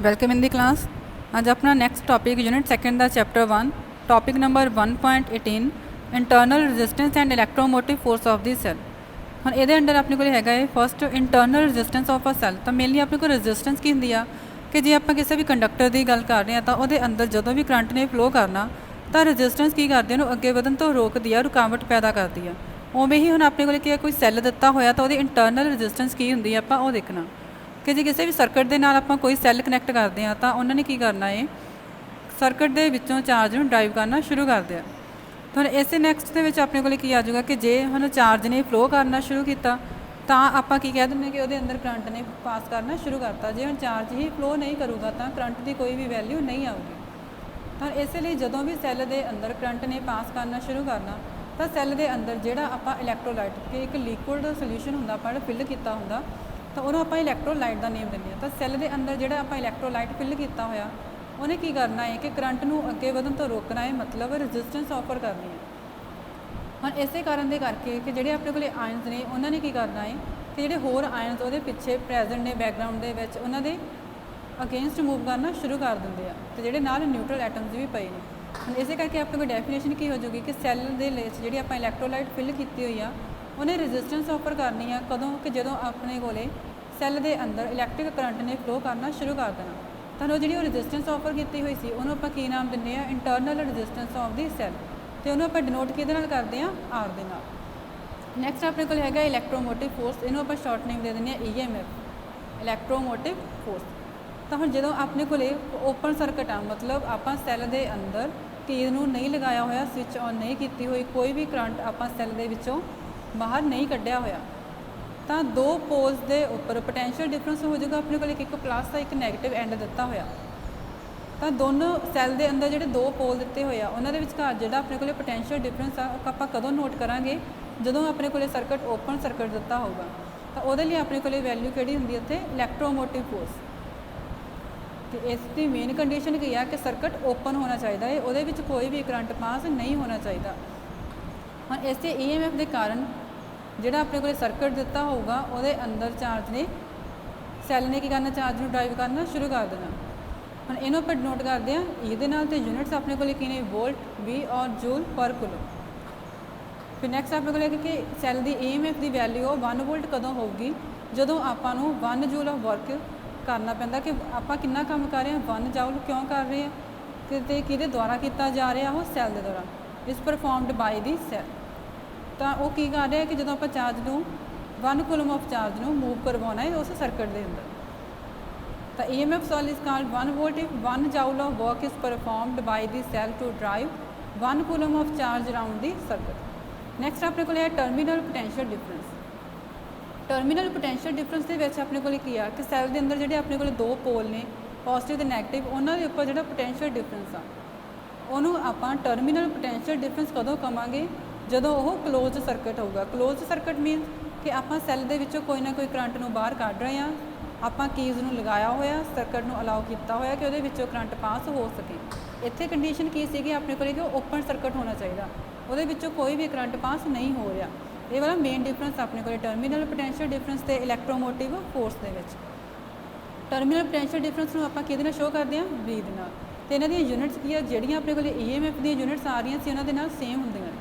Welcome in the class. अज अपना next topic unit second का chapter 1 topic number 1.18 internal resistance and electromotive force of the cell. हम ये अंडर अपने को हैगा है first internal resistance of a cell. तो मेनली अपने को रजिस्टेंस की होंगी आ कि जे आप किसी भी कंडक्टर की गल कर रहे हैं तो वो अंदर जो भी करंट ने फ्लो करना तो रजिस्टेंस की करती है अगे वधन तो रोकती है, रुकावट पैदा करती है। उवें ही हम अपने को कोई सैल दिता होया तो वो इंटरनल रजिस्टेंस की होंगी आप देखना कि जो किसी भी सर्किट के नाल आपां कोई सैल कनैक्ट करते हैं तो उन्होंने की करना है सर्किट के विचों चार्ज में ड्राइव करना शुरू कर दिया। तो इस नैक्सट के अपने को की आ जाऊगा कि जे हम चार्ज ने फ्लो करना शुरू किया तो आप की कह दें कि वो अंदर करंट ने पास करना शुरू करता। जे हम चार्ज ही फ्लो नहीं करूँगा तो करंट की कोई भी वैल्यू नहीं आऊगी। तो इसलिए जो भी सैल के अंदर करंट ने पास करना शुरू करना तो सैल के अंदर जोड़ा आप इलैक्ट्रोलाइट कि एक लिक्विड सोल्यूशन होंगे आप फिल किया होंगे तो उन्होंने आप इलैक्ट्रोलाइट का नेम देंगे। तो सैल के अंदर जो आप इलैक्ट्रोलाइट फिल किया होया उन्हें की करना है कि करंट को अगे वधन तो रोकना है, मतलब रजिस्टेंस ऑफर करनी है। हम इस कारण के करके कि जोड़े अपने को आयन्स ने उन्होंने की करना है कि जोड़े होर आयन्स वो पिछे प्रैजेंट ने बैकग्राउंड के उन्होंने अगेंस्ट मूव करना शुरू कर देंगे हैं। तो जोड़े नाल न्यूट्रल एटम्स भी पे हैं। हम इस करके अपने को डेफिनेशन की हो जाएगी कि सैल के जी आप इलैक्ट्रोलाइट फिल की हुई है उन्हें रजिस्टेंस ऑफर करनी है कदों कि जो अपने को सैल के अंदर इलैक्ट्रिक करंट ने फ्लो करना शुरू कर देना। तो जी रजिस्टेंस ऑफर की हुई सी उन्होंने आप नाम दें internal resistance of the cell. तो उन्होंने आप डिनोट कि करते हैं आर के नाल। नैक्सट अपने को है इलैक्ट्रोमोटिव फोर्स, इन्हों आप शॉर्ट नेम दे दें EMF इलैक्ट्रोमोटिव फोर्स। तो हम जो अपने को ओपन सर्किट आ मतलब आप सैल के अंदर कीज में नहीं लगाया होया, स्विच ऑन नहीं की हुई, कोई भी करंट आप सैल के विचों बाहर नहीं कढ़िया होया तो दो पोल्स के उपर पोटेंशियल डिफरेंस हो जाएगा। अपने को एक प्लस का एक नैगेटिव एंड दिता होया तो दोनों सैल के अंदर जो दो पोल दिते हुए उन्होंने विचकार जो अपने को पोटेंशियल डिफरेंस आप कदों नोट करा जो अपने को सर्किट ओपन सर्किट दिता होगा। तो वो अपने को वैल्यू कि होंगी उत्थे इलैक्ट्रोमोटिव फोर्स। तो इसकी मेन कंडीशन की है कि सर्किट ओपन होना चाहिए है, वो कोई भी करंट पास नहीं होना चाहिए। हाँ इस EMF के कारण जोड़ा अपने को सर्किट दिता होगा वो अंदर चार्ज ने सैल ने की करना चार्ज में ड्राइव करना शुरू कर देना। हम इन्हों पर नोट करते हैं ये तो यूनिट्स अपने को की ने वोल्ट, वी और जूल पर कूलम। फिर नैक्सट अपने को कि सैल की EMF की वैल्यू 1 वोल्ट कदों होगी जो आपू 1 जूल ऑफ वर्क करना पैंदा कि आप कितना काम कर रहे हैं, 1 जूल क्यों कर रहे हैं कि द्वारा किया जा रहा वो सैल के द्वारा इस परफॉर्मड बाय दी सैल। तो वो की कर रहे हैं कि जो आप चार्ज को 1 कूलम ऑफ चार्ज को मूव करवाना है उस सर्किट के अंदर। तो EMF cell is called 1 volt if 1 joule of work is performed by the cell to drive 1 coulomb of charge around the circuit. Next अपने को terminal potential difference. Terminal potential difference के अपने को किया कि सैल के अंदर जोड़े अपने को दो पोल ने पॉजिटिव तो नैगेटिव उन्होंने उपर जो पोटेंशियल डिफरेंस आ उन्होंने आप टर्मिनल पोटेंशियल डिफरेंस कदों कवांगे जो वो क्लोज सर्किट होगा। क्लोज सर्किट मीन कि आप सैल के कोई ना कोई करंट को बाहर कढ़ रहे हैं, आप कीज में लगाया होया सर्किट को अलाउ किया होया कि वो करंट पास हो सके। इत्थे कंडीशन की सी अपने को ओपन सर्किट होना चाहिए, वो कोई भी करंट पास नहीं हो रहा। ये वाला मेन डिफरेंस अपने को टर्मिनल पोटेंशियल डिफरेंस तो इलैक्ट्रोमोटिव फोर्स के। टर्मिनल पोटेंशियल डिफरेंस को आप कि शो करते हैं V के। तो इन्हों दी यूनिट्स की जोड़ियाँ अपने को EMF दी यूनिट्स आ रही सी उन्होंने सेम होंगे।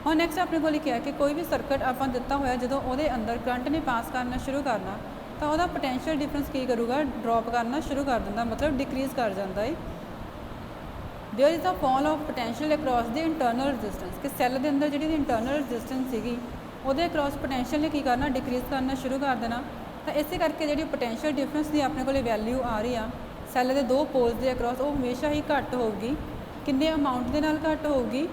हाँ नैक्सट अपने को क्या कि कोई भी सर्किट आप दिता होया जो वो अंदर करंट ने पास करना शुरू करना तो वह पोटेंशियल डिफरेंस की करूँगा ड्रॉप करना शुरू कर देंगे, मतलब डिक्रीज़ कर जाता है। There is a fall of potential across the internal resistance कि सैल के अंदर जी इंटरनल रजिस्टेंस सी वो अक्रॉस पोटेंशियल ने की करना डिक्रीज़ करना शुरू कर देना। तो इस करके जी पोटेंशियल डिफरेंस की अपने को वैल्यू आ रही है सैल के दो पोल्स के अक्रॉस वो हमेशा ही घट होगी। किन्ने अमाउंट के नाल घट होगी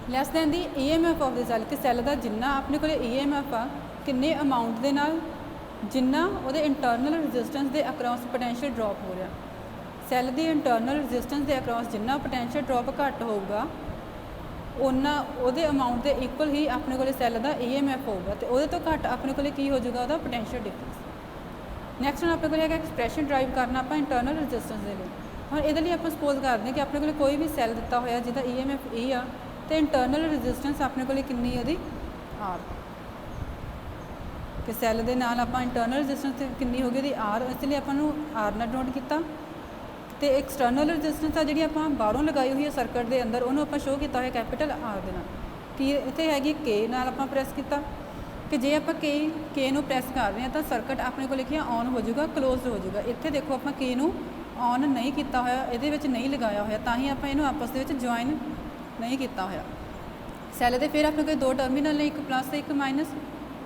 less than the EMF of the cell कि सैल का जिन्ना अपने को EMF आ किन्ने अमाउंट के नाल जिन्ना वो इंटरनल रजिस्टेंस के अक्रॉस पोटेंशियल ड्रॉप हो रहा। सैल की इंटरनल रजिस्टेंस के अक्रॉस जिन्ना पोटेंशियल ड्रॉप घट होगा उन्ना वो अमाउंट के इक्वल ही अपने को सैल का EMF होगा। तो वो तो घट अपने को की हो जाएगा वह पोटेंशियल डिफरेंस। नैक्सट हम अपने को है एक्सप्रैशन ड्राइव करना आप इंटरनल रजिस्टेंस के लिए। हम ये आप सपोज करते हैं कि अपने को कोई भी सैल दिता होया जिसका EMF E आ तो इंटरनल रजिस्टेंस अपने को कितनी R कि सैल दे नाल आपां इंटरनल रजिस्टेंस कितनी हो गई दी आर, इसलिए आपां नूं आर नाल नोट किया। तो एक्सटर्नल रजिस्टेंस आ जी आपां बाहरों लगाई हुई है सर्किट के अंदर, उन्होंने आपां शो किया है कैपिटल आर दे नाल। कि इत्थे हैगी के नाल आपां प्रेस किया कि जे आपां के नूं प्रेस कर रहे हैं तो सर्किट अपने को लिखिया ऑन हो जाऊगा, क्लोज हो जाऊगा। इत्थे देखो आपां के नूं ऑन नहीं किया होया, इहदे विच नहीं लगाया होया, तां ही आपां इहनूं आपस दे विच ज्वाइन नहीं किया होया। सैल दे फिर अपने कोल दो टर्मिनल ने, एक प्लस एक माइनस,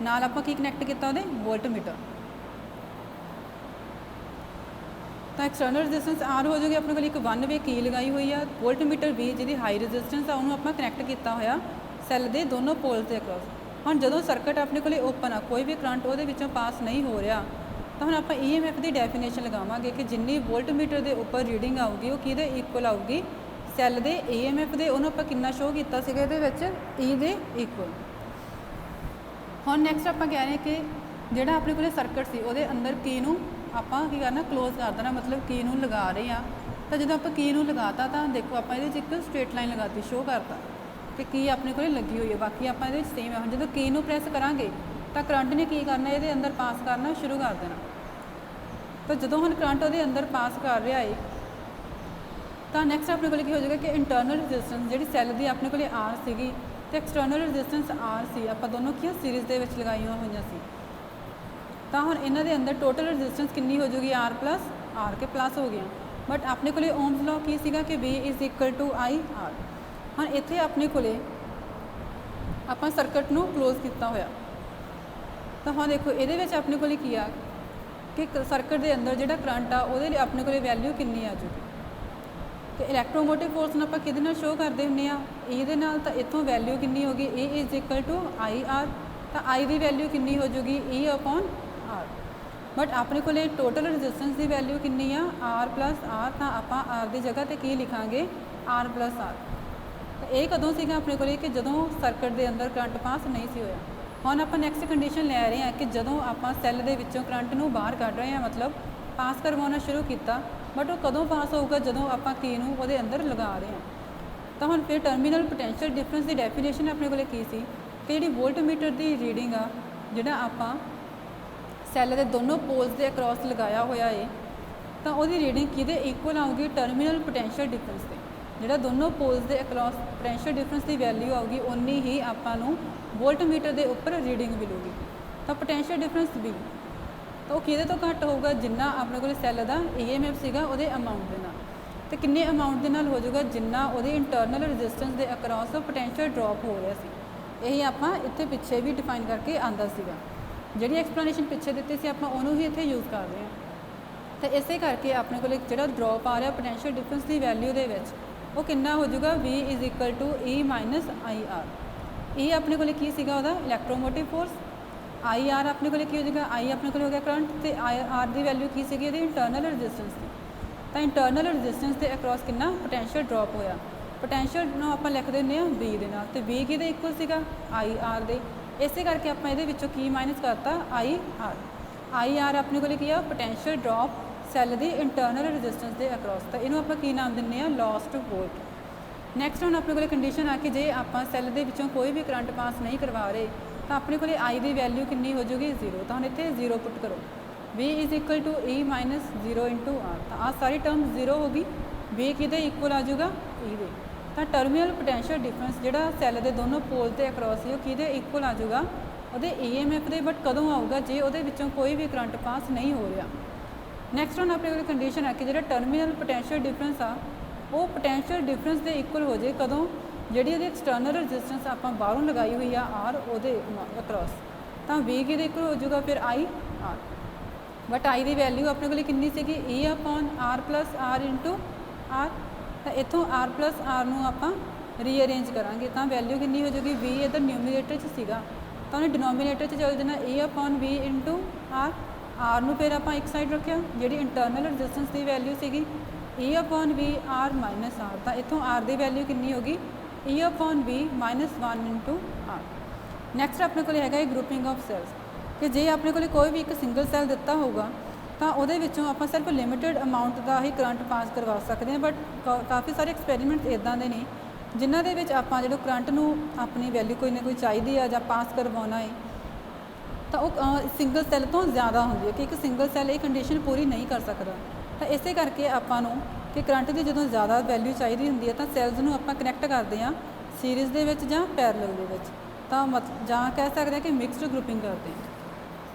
नाल आपां की कनैक्ट किया उहदे वोल्टमीटर। तो एक्सटर्नल रजिस्टेंस आर हो जाएगी अपने को एक 1 वे की लगाई हुई है, वोल्टमीटर भी जी हाई रजिस्टेंस आ उन्होंने आपां कनैक्ट किया होया सैल के दोनों पोल्स के अक्रॉस। हुण जदों सर्किट अपने को ओपन आ, कोई भी करंट वो विचों पास नहीं हो रहा, तो हुण आपां EMF की डेफिनेशन लगावांगे कि जिन्नी वोल्टमीटर के उपर रीडिंग आऊगी वो किहदे इक्वल आऊगी, सैल के EMF के उन्होंने आपां कितना शो किया सीगा इहदे विच E दे इक्वल। हुण नैक्सट आपां कह रहे हैं कि जिहड़ा अपने को सर्किट सी उहदे अंदर की नूं आपां की करना क्लोज कर देना, मतलब की नूं लगा रहे हैं। तो जो आप की नूं लगाता तो देखो आप ये एक स्ट्रेट लाइन लगाती, शो करता कि की अपने को लगी हुई है, बाकी आप सेम है। जो की नूं प्रेस करांगे तो करंट ने की करना, ये अंदर पास करना शुरू कर देना। तो जो हम करंट वो अंदर पास कर रहा है तो नैक्सट अपने को हो जाएगा कि इंटरनल रजिस्टेंस जी सैल की अपने को आर सी तो एक्सटर्नल रजिस्टेंस आर सी, आप दोनों की सीरीज़ के लगाई हुई सी। तो हम इन्हों के अंदर टोटल रजिस्टेंस कितनी हो जाएगी आर प्लस आर के प्लस हो गया। बट अपने को ओम्स लॉ की सीगा कि V is equal to I R. हाँ इत्थे अपने को आप सर्किट नूं क्लोज किया होया। तो हाँ देखो ये अपने को किया कि सर्किट के अंदर जो करंट आ वो अपने को वैल्यू कितनी आ जाएगी। तो इलैक्ट्रोमोटिव फोर्स आप कि शो करते होंगे ये तो इतों वैल्यू कितनी होगी E is equal to I R. तो आई की वैल्यू कितनी हो जाएगी E अपॉन आर। बट अपने को टोटल रजिस्टेंस की वैल्यू कितनी आ आर प्लस आर, तो आप आर की जगह पर की लिखांगे आर प्लस आर। तो ये कदों सीगा अपने को कि जदों सर्किट के अंदर करंट पास नहीं सी होया। हुण आप नैक्सट कंडीशन लै रहे हैं कि जदों आप सैल के विचों करंट नूं बाहर कढ़ रहे हैं, मतलब पास करवाना शुरू किया, बट वो कदों पास होगा जदों आप की नूं उहदे अंदर लगा रहे हैं। तो हुण फिर टर्मिनल पोटेंशियल डिफरेंस की डेफिनेशन अपने को की सी कि जी वोल्टमीटर की रीडिंग आ जिहड़ा आप सैल के दोनों पोल्स के अक्रॉस लगाया होया है, तो वो रीडिंग किहदे इक्वल आऊगी टर्मिनल पोटेंशियल डिफरेंस से। जिहड़ा दोनों पोल्स के अक्रॉस पोटेंशियल डिफरेंस की वैल्यू आऊगी उन्नी ही आपां वोल्टमीटर के उपर रीडिंग मिलूगी। तो पोटेंशियल डिफरेंस भी तो किहदे तो घट होगा जिन्ना अपने को सैल का EMF सीगा उहदे अमाउंट के नाल। तो किन्ने अमाउंट के नाल हो जाएगा जिन्ना उहदे इंटरनल रजिस्टेंस के अक्रॉस पोटेंशियल ड्रॉप हो रहा सी। यही आपां इत्थे पिछे भी डिफाइन करके आंदा सीगा, जिहड़ी एक्सप्लेनेशन पिछे दित्ती सी आपां उहनूं ही इत्थे यूज़ कर रहे हैं। तो इसे करके अपने को जिहड़ा ड्रॉप आ रहा पोटेंशियल डिफरेंस की वैल्यू दे विच वो कितना हो जाएगा V is equal to E minus I R. E अपने को की सीगा उहदा इलैक्ट्रोमोटिव फोर्स, आई आर अपने को की हो जाएगा आई अपने को हो गया करंट, तो आई आर की वैल्यू की सी इंटरनल रजिस्टेंस की। तो इंटरनल रजिस्टेंस के अक्रॉस कितना पोटेंशियल ड्रॉप होया। पोटेंशियल नूं आपां लिख दिंदे आ V दे नाल, तो V किहदे इक्वल सीगा आई आर दे। इसे करके आपां इहदे विचों की माइनस करता आई आर। आई आर अपने को की आ पोटेंशियल ड्रॉप सैल की इंटरनल रजिस्टेंस के अक्रॉस। तो इनू आपां की नाम दिंदे आ लॉस्ट वोल्ट। नैक्सट हुण अपने को कंडीशन आ कि जे आपां सैल दे विचों कोई भी करंट पास नहीं करवा रहे तो अपने को आई की वैल्यू कितनी हो जाएगी 0। तो हम इतने 0 पुट करो V is equal to E minus 0 into R. तो आ सारी टर्म 0 होगी, V किहदे इक्वल आ जाऊगा E दे। तो टर्मिनल पोटेंशियल डिफरेंस जिहड़ा सैल के दोनों पोल के अक्रॉस है किहदे इक्वल आ जाऊगा उहदे EMF दे। बट कदों आऊगा जे उहदे विचों कोई भी करंट पास नहीं हो रहा। नैक्सट हम अपने को कंडीशन है कि जिहड़ा टर्मिनल पोटेंशियल डिफरेंस आ वो पोटेंशियल डिफरेंस के इक्वल हो जाए कदों जिहड़ी एक्सटर्नल रजिस्टेंस आप बाहरों लगाई हुई आ आर वो अक्रॉस। तो V कि इक्वल हो जाएगा फिर आई आर। बट आई की वैल्यू अपने को कितनी सी E upon R plus R into R. तो इतों आर प्लस आर नूं आपां रीअरेंज करांगे तो वैल्यू कितनी हो जाएगी V इधर न्यूमीनेटर च सीगा तो उन्हें डिनोमीनेटर च चल जाना E upon V into R. R नूं फिर आपां एक साइड रखिया जिहड़ी इंटरनल रजिस्टेंस की वैल्यू सीगी E upon V R minus R. तो इतों आर की वैल्यू कितनी होगी E upon V minus 1 into R. Next अपने को है ग्रुपिंग ऑफ सैल्स कि जे अपने को कोई भी एक सिंगल सैल दिता होगा तो वो आप सिर्फ लिमिटेड अमाउंट का ही करंट पास करवा सकते हैं। बट काफ़ी सारे एक्सपैरीमेंट इदां दे ने जिन्हां दे विच आपां जो करंट नूं अपनी वैल्यू कोई ना कोई चाहिए या पास करवाना है ਤਾਂ ਉਹ ਸਿੰਗਲ ਸੈੱਲ ਤੋਂ ਜ਼ਿਆਦਾ ਹੁੰਦੀ ਹੈ ਕਿ ਇੱਕ ਸਿੰਗਲ ਸੈੱਲ ਇਹ ਕੰਡੀਸ਼ਨ ਪੂਰੀ ਨਹੀਂ ਕਰ ਸਕਦਾ। ਤਾਂ ਇਸੇ ਕਰਕੇ ਆਪਾਂ ਨੂੰ ਕਿ ਕਰੰਟ ਦੀ ਜਦੋਂ ਜ਼ਿਆਦਾ ਵੈਲਿਊ ਚਾਹੀਦੀ ਹੁੰਦੀ ਹੈ ਤਾਂ ਸੈੱਲਸ ਨੂੰ ਆਪਾਂ ਕਨੈਕਟ ਕਰਦੇ ਹਾਂ ਸੀਰੀਜ਼ ਦੇ ਵਿੱਚ ਜਾਂ ਪੈਰਲਲ ਦੇ ਵਿੱਚ, ਤਾਂ ਜਾਂ ਕਹਿ ਸਕਦੇ ਹਾਂ ਕਿ ਮਿਕਸਡ ਗਰੁੱਪਿੰਗ ਕਰਦੇ ਹਾਂ।